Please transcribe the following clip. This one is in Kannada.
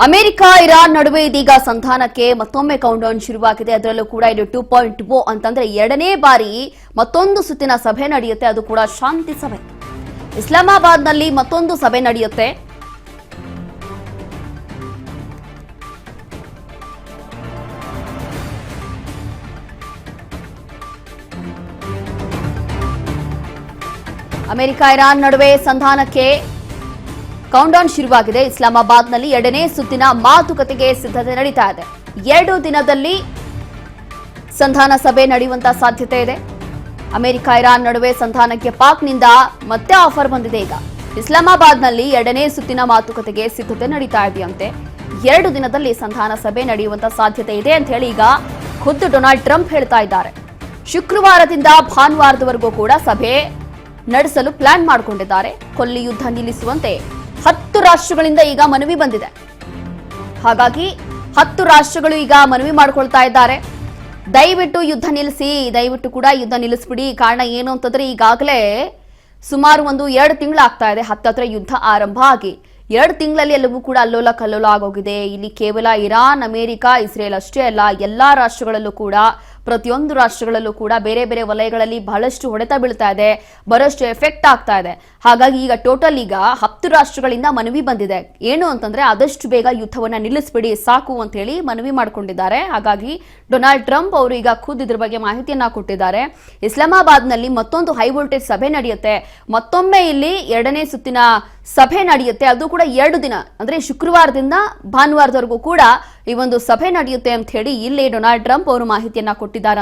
ಅಮೆರಿಕ ಇರಾನ್ ನಡುವೆ ಇದೀಗ ಸಂಧಾನಕ್ಕೆ ಮತ್ತೊಮ್ಮೆ ಕೌಂಟ್ಡೌನ್ ಶುರುವಾಗಿದೆ. ಅದರಲ್ಲೂ ಕೂಡ ಇದು 2.0 ಅಂತಂದ್ರೆ ಎರಡನೇ ಬಾರಿ ಮತ್ತೊಂದು ಸುತ್ತಿನ ಸಭೆ ನಡೆಯುತ್ತೆ. ಅದು ಕೂಡ ಶಾಂತಿ ಸಭೆ. ಇಸ್ಲಾಮಾಬಾದ್ನಲ್ಲಿ ಮತ್ತೊಂದು ಸಭೆ ನಡೆಯುತ್ತೆ. ಅಮೆರಿಕ ಇರಾನ್ ನಡುವೆ ಸಂಧಾನಕ್ಕೆ ಕೌಂಟ್ಡೌನ್ ಶುರುವಾಗಿದೆ. ಇಸ್ಲಾಮಾಬಾದ್ನಲ್ಲಿ ಎರಡನೇ ಸುತ್ತಿನ ಮಾತುಕತೆಗೆ ಸಿದ್ಧತೆ ನಡೀತಾ ಇದೆ. 2 ದಿನದಲ್ಲಿ ಸಂಧಾನ ಸಭೆ ನಡೆಯುವಂತ ಸಾಧ್ಯತೆ ಇದೆ. ಅಮೆರಿಕ ಇರಾನ್ ನಡುವೆ ಸಂಧಾನಕ್ಕೆ ಪಾಕ್ನಿಂದ ಮತ್ತೆ ಆಫರ್ ಬಂದಿದೆ. ಈಗ ಇಸ್ಲಾಮಾಬಾದ್ನಲ್ಲಿ ಎರಡನೇ ಸುತ್ತಿನ ಮಾತುಕತೆಗೆ ಸಿದ್ಧತೆ ನಡೀತಾ ಇದೆಯಂತೆ. 2 ದಿನದಲ್ಲಿ ಸಂಧಾನ ಸಭೆ ನಡೆಯುವಂತ ಸಾಧ್ಯತೆ ಇದೆ ಅಂತ ಹೇಳಿ ಈಗ ಖುದ್ದು ಡೊನಾಲ್ಡ್ ಟ್ರಂಪ್ ಹೇಳ್ತಾ ಇದ್ದಾರೆ. ಶುಕ್ರವಾರದಿಂದ ಭಾನುವಾರದವರೆಗೂ ಕೂಡ ಸಭೆ ನಡೆಸಲು ಪ್ಲಾನ್ ಮಾಡಿಕೊಂಡಿದ್ದಾರೆ. ಕೊಲ್ಲಿ ಯುದ್ಧ ನಿಲ್ಲಿಸುವಂತೆ 10 ರಾಷ್ಟ್ರಗಳಿಂದ ಈಗ ಮನವಿ ಬಂದಿದೆ. ಹಾಗಾಗಿ 10 ರಾಷ್ಟ್ರಗಳು ಈಗ ಮನವಿ ಮಾಡಿಕೊಳ್ತಾ ಇದ್ದಾರೆ, ದಯವಿಟ್ಟು ಯುದ್ಧ ನಿಲ್ಲಿಸಿ, ದಯವಿಟ್ಟು ಕೂಡ ಯುದ್ಧ ನಿಲ್ಲಿಸ್ಬಿಡಿ. ಕಾರಣ ಏನು ಅಂತಂದ್ರೆ ಈಗಾಗಲೇ ಸುಮಾರು 2 ತಿಂಗಳಾಗ್ತಾ ಇದೆ ಹತ್ತತ್ರ ಯುದ್ಧ ಆರಂಭ ಆಗಿ. 2 ತಿಂಗಳಲ್ಲಿ ಎಲ್ಲವೂ ಕೂಡ ಅಲ್ಲೋಲ ಕಲ್ಲೋಲ ಆಗೋಗಿದೆ. ಇಲ್ಲಿ ಕೇವಲ ಇರಾನ್, ಅಮೆರಿಕ, ಇಸ್ರೇಲ್ ಅಷ್ಟೇ ಅಲ್ಲ, ಎಲ್ಲಾ ರಾಷ್ಟ್ರಗಳಲ್ಲೂ ಕೂಡ, ಪ್ರತಿಯೊಂದು ರಾಷ್ಟ್ರಗಳಲ್ಲೂ ಕೂಡ ಬೇರೆ ಬೇರೆ ವಲಯಗಳಲ್ಲಿ ಬಹಳಷ್ಟು ಹೊಡೆತ ಬೀಳ್ತಾ ಇದೆ, ಬಹಳಷ್ಟು ಎಫೆಕ್ಟ್ ಆಗ್ತಾ ಇದೆ. ಹಾಗಾಗಿ ಈಗ ಟೋಟಲ್ ಈಗ 10 ರಾಷ್ಟ್ರಗಳಿಂದ ಮನವಿ ಬಂದಿದೆ. ಏನು ಅಂತಂದ್ರೆ ಆದಷ್ಟು ಬೇಗ ಯುದ್ಧವನ್ನ ನಿಲ್ಲಿಸ್ಬಿಡಿ ಸಾಕು ಅಂತ ಹೇಳಿ ಮನವಿ ಮಾಡಿಕೊಂಡಿದ್ದಾರೆ. ಹಾಗಾಗಿ ಡೊನಾಲ್ಡ್ ಟ್ರಂಪ್ ಅವರು ಈಗ ಖುದ್ದು ಇದ್ರ ಬಗ್ಗೆ ಮಾಹಿತಿಯನ್ನ ಕೊಟ್ಟಿದ್ದಾರೆ. ಇಸ್ಲಾಮಾಬಾದ್ನಲ್ಲಿ ಮತ್ತೊಂದು ಹೈ ವೋಲ್ಟೇಜ್ ಸಭೆ ನಡೆಯುತ್ತೆ. ಮತ್ತೊಮ್ಮೆ ಇಲ್ಲಿ ಎರಡನೇ ಸುತ್ತಿನ ಸಭೆ ನಡೆಯುತ್ತೆ. ಅದು ಕೂಡ 2 ದಿನ ಅಂದ್ರೆ ಶುಕ್ರವಾರದಿಂದ ಭಾನುವಾರದವರೆಗೂ ಕೂಡ ಈ ಒಂದು ಸಭೆ ನಡೆಯುತ್ತೆ ಅಂತ ಹೇಳಿ ಇಲ್ಲಿ ಡೊನಾಲ್ಡ್ ಟ್ರಂಪ್ ಅವರು ಮಾಹಿತಿಯನ್ನ ಕೊಟ್ಟಿದ್ದಾರೆ.